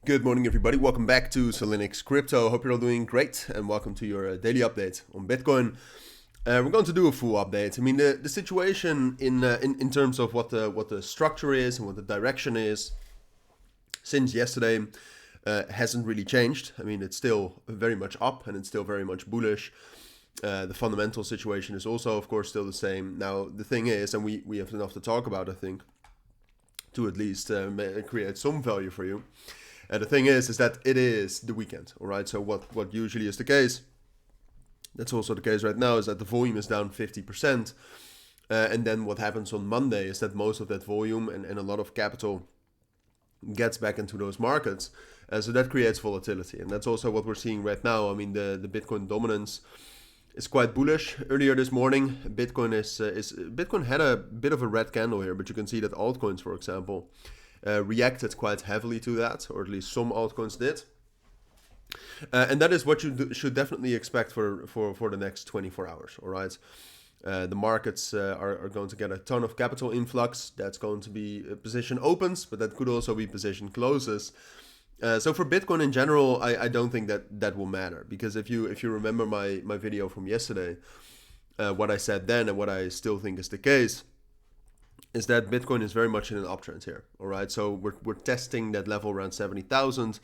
Good morning, everybody. Welcome back to Cilinix Crypto. Hope you're all doing great, and welcome to your daily update on Bitcoin. We're going to do a full update. I mean, the situation in terms of what the structure is and what the direction is since yesterday hasn't really changed. I mean, it's still very much up and it's still very much bullish. The fundamental situation is also, of course, still the same. Now, the thing is, and we have enough to talk about, I think, to at least create some value for you. The thing is that it is the weekend, all right? So what usually is the case, that's also the case right now, is that the volume is down 50%. And then what happens on Monday is that most of that volume and a lot of capital gets back into those markets. So that creates volatility. And that's also what we're seeing right now. I mean, the Bitcoin dominance is quite bullish. Earlier this morning, Bitcoin had a bit of a red candle here, but you can see that altcoins, for example, reacted quite heavily to that, or at least some altcoins did. And that is what you should definitely expect for the next 24 hours, all right? The markets are going to get a ton of capital influx. That's going to be position opens, but that could also be position closes. So for Bitcoin in general, I don't think that will matter, because if you remember my video from yesterday, what I said then and what I still think is the case, is that Bitcoin is very much in an uptrend here, all right? So we're testing that level around 70,000.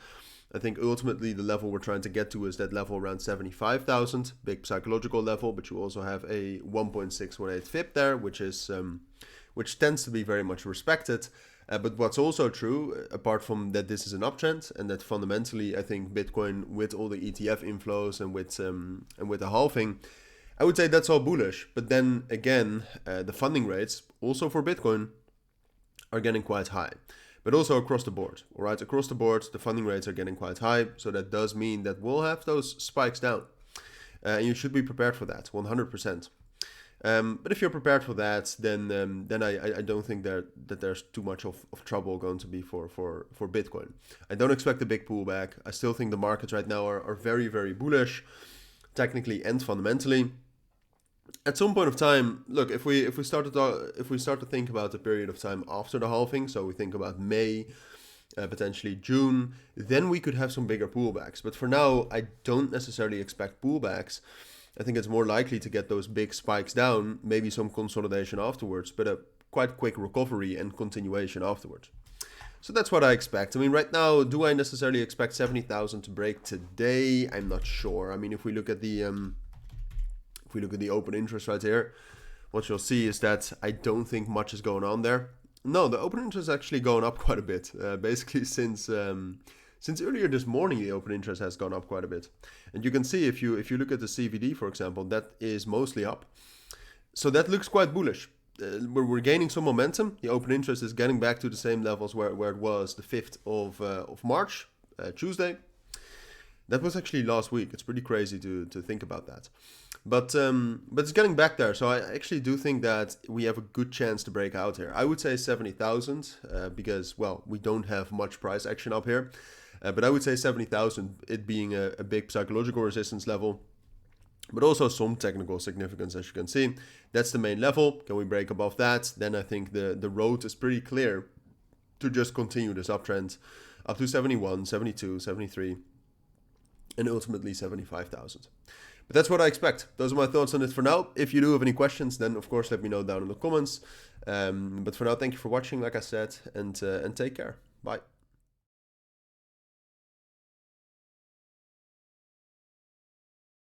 I think ultimately the level we're trying to get to is that level around 75,000, big psychological level, but you also have a 1.618 FIB there, which tends to be very much respected. But what's also true, apart from that this is an uptrend, and that fundamentally I think Bitcoin, with all the ETF inflows and with the halving, I would say that's all bullish. But then again, the funding rates also for Bitcoin are getting quite high, but also across the board. All right, across the board, the funding rates are getting quite high. So that does mean that we'll have those spikes down. And you should be prepared for that, 100%. But if you're prepared for that, then I don't think that there's too much of trouble going to be for Bitcoin. I don't expect a big pullback. I still think the markets right now are very, very bullish, technically and fundamentally. At some point of time, look, if we start to think about the period of time after the halving, so we think about May, potentially June, then we could have some bigger pullbacks. But for now, I don't necessarily expect pullbacks. I think it's more likely to get those big spikes down, maybe some consolidation afterwards, but a quite quick recovery and continuation afterwards. So that's what I expect. I mean, right now, do I necessarily expect 70,000 to break today? I'm not sure. I mean, if we look at the open interest right here, what you'll see is that I don't think much is going on there. No, the open interest is actually going up quite a bit. Basically, since earlier this morning, the open interest has gone up quite a bit. And you can see if you look at the CVD, for example, that is mostly up. So that looks quite bullish. We're gaining some momentum. The open interest is getting back to the same levels where it was the 5th of March, Tuesday. That was actually last week. It's pretty crazy to think about that. But it's getting back there. So I actually do think that we have a good chance to break out here. I would say 70,000 because, well, we don't have much price action up here. But I would say 70,000, it being a big psychological resistance level, but also some technical significance, as you can see. That's the main level. Can we break above that? Then I think the road is pretty clear to just continue this uptrend up to 71, 72, 73, and ultimately 75,000. But that's what I expect. Those are my thoughts on it for now. If you do have any questions, then of course let me know down in the comments. But for now, thank you for watching, like I said, and take care. Bye.